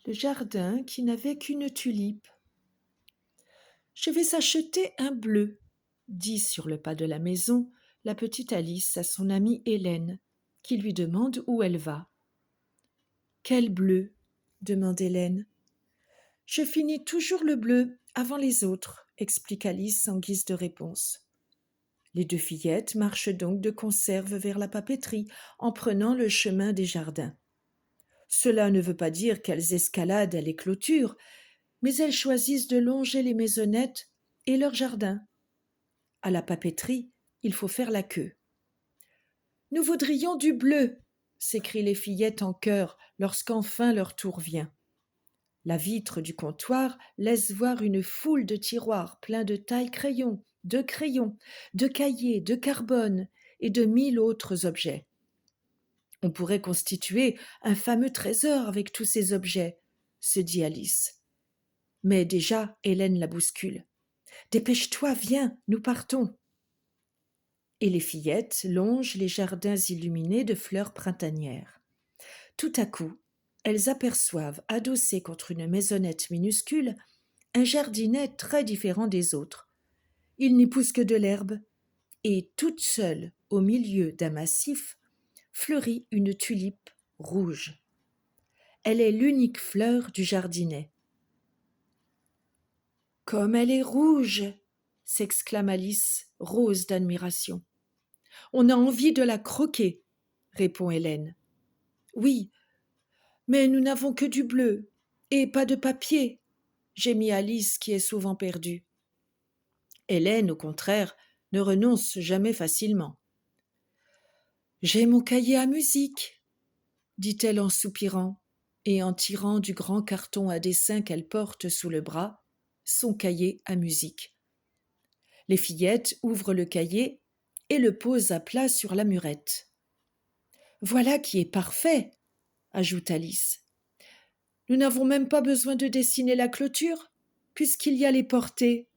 le jardin qui n'avait qu'une tulipe. Je vais acheter un bleu, dit sur le pas de la maison la petite Alice à son amie Hélène, qui lui demande où elle va. Quel bleu? Demande Hélène. Je finis toujours le bleu avant les autres, explique Alice en guise de réponse. Les deux fillettes marchent donc de conserve vers la papeterie en prenant le chemin des jardins. Cela ne veut pas dire qu'elles escaladent les clôtures, mais elles choisissent de longer les maisonnettes et leurs jardins. À la papeterie, il faut faire la queue. Nous voudrions du bleu, s'écrient les fillettes en chœur lorsqu'enfin leur tour vient. La vitre du comptoir laisse voir une foule de tiroirs pleins de taille-crayons, de cahiers, de carbone et de 1000 autres objets. On pourrait constituer un fameux trésor avec tous ces objets, se dit Alice. Mais déjà, Hélène la bouscule. Dépêche-toi, viens, nous partons. Et les fillettes longent les jardins illuminés de fleurs printanières. Tout à coup, elles aperçoivent, adossé contre une maisonnette minuscule, un jardinet très différent des autres. Il n'y pousse que de l'herbe, et toute seule, au milieu d'un massif, fleurit une tulipe rouge. Elle est l'unique fleur du jardinet. « Comme elle est rouge !» s'exclame Alice, rose d'admiration. « On a envie de la croquer, » répond Hélène. « Oui, mais nous n'avons que du bleu, et pas de papier, » gémit Alice qui est souvent perdue. Hélène, au contraire, ne renonce jamais facilement. « J'ai mon cahier à musique, » dit-elle en soupirant, et en tirant du grand carton à dessin qu'elle porte sous le bras, son cahier à musique. Les fillettes ouvrent le cahier et le posent à plat sur la murette. « Voilà qui est parfait, » ajoute Alice. « Nous n'avons même pas besoin de dessiner la clôture, puisqu'il y a les portées. »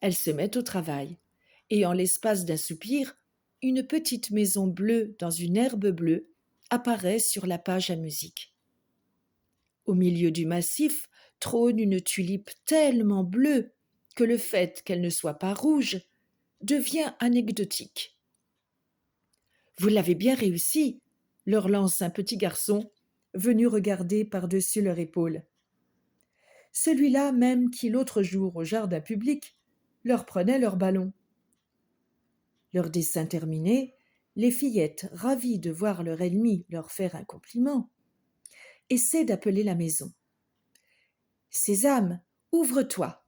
Elle se met au travail, et en l'espace d'un soupir, une petite maison bleue dans une herbe bleue apparaît sur la page à musique. Au milieu du massif trône une tulipe tellement bleue que le fait qu'elle ne soit pas rouge devient anecdotique. « Vous l'avez bien réussi !» leur lance un petit garçon venu regarder par-dessus leur épaule. Celui-là même qui, l'autre jour, au jardin public, leur prenait leur ballon. Leur dessin terminé, les fillettes, ravies de voir leur ennemi leur faire un compliment, essaient d'appeler la maison. « Sésame, ouvre-toi !»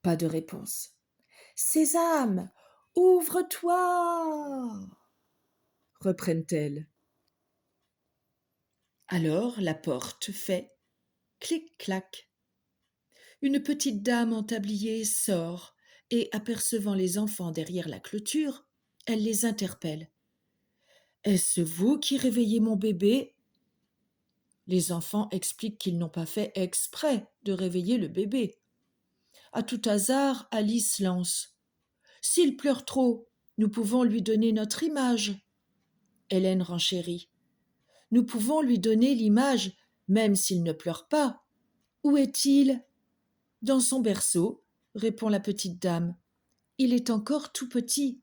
Pas de réponse. « Sésame, ouvre-toi !» reprennent-elles. Alors la porte fait clic-clac. Une petite dame en tablier sort et, apercevant les enfants derrière la clôture, elle les interpelle. « Est-ce vous qui réveillez mon bébé ?» Les enfants expliquent qu'ils n'ont pas fait exprès de réveiller le bébé. À tout hasard, Alice lance. « S'il pleure trop, nous pouvons lui donner notre image. » Hélène renchérit. « Nous pouvons lui donner l'image, même s'il ne pleure pas. Où est-il » ? « Dans son berceau, » répond la petite dame. « Il est encore tout petit. »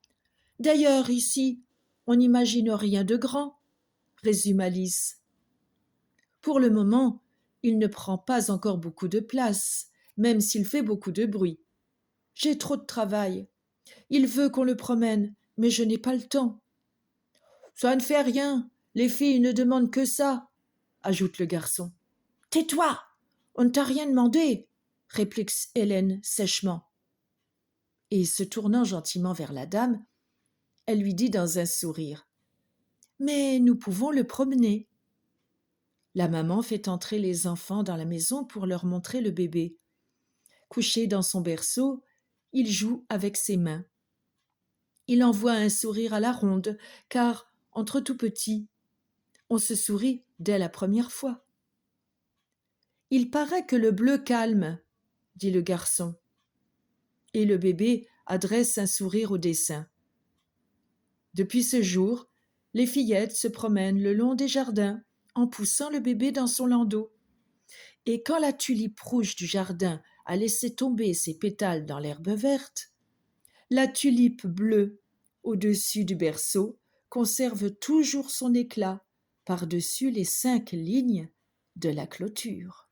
« D'ailleurs, ici, on n'imagine rien de grand, » résume Alice. « Pour le moment, il ne prend pas encore beaucoup de place, même s'il fait beaucoup de bruit. J'ai trop de travail. Il veut qu'on le promène, mais je n'ai pas le temps. »« Ça ne fait rien, les filles ne demandent que ça, » ajoute le garçon. « Tais-toi, on ne t'a rien demandé, » réplique Hélène sèchement. Et se tournant gentiment vers la dame, elle lui dit dans un sourire. « Mais nous pouvons le promener. » La maman fait entrer les enfants dans la maison pour leur montrer le bébé. Couché dans son berceau, il joue avec ses mains. Il envoie un sourire à la ronde, car, entre tout petits, on se sourit dès la première fois. « Il paraît que le bleu calme, » dit le garçon. Et le bébé adresse un sourire au dessin. Depuis ce jour, les fillettes se promènent le long des jardins en poussant le bébé dans son landau. Et quand la tulipe rouge du jardin a laissé tomber ses pétales dans l'herbe verte, la tulipe bleue au-dessus du berceau conserve toujours son éclat par-dessus les 5 lignes de la clôture.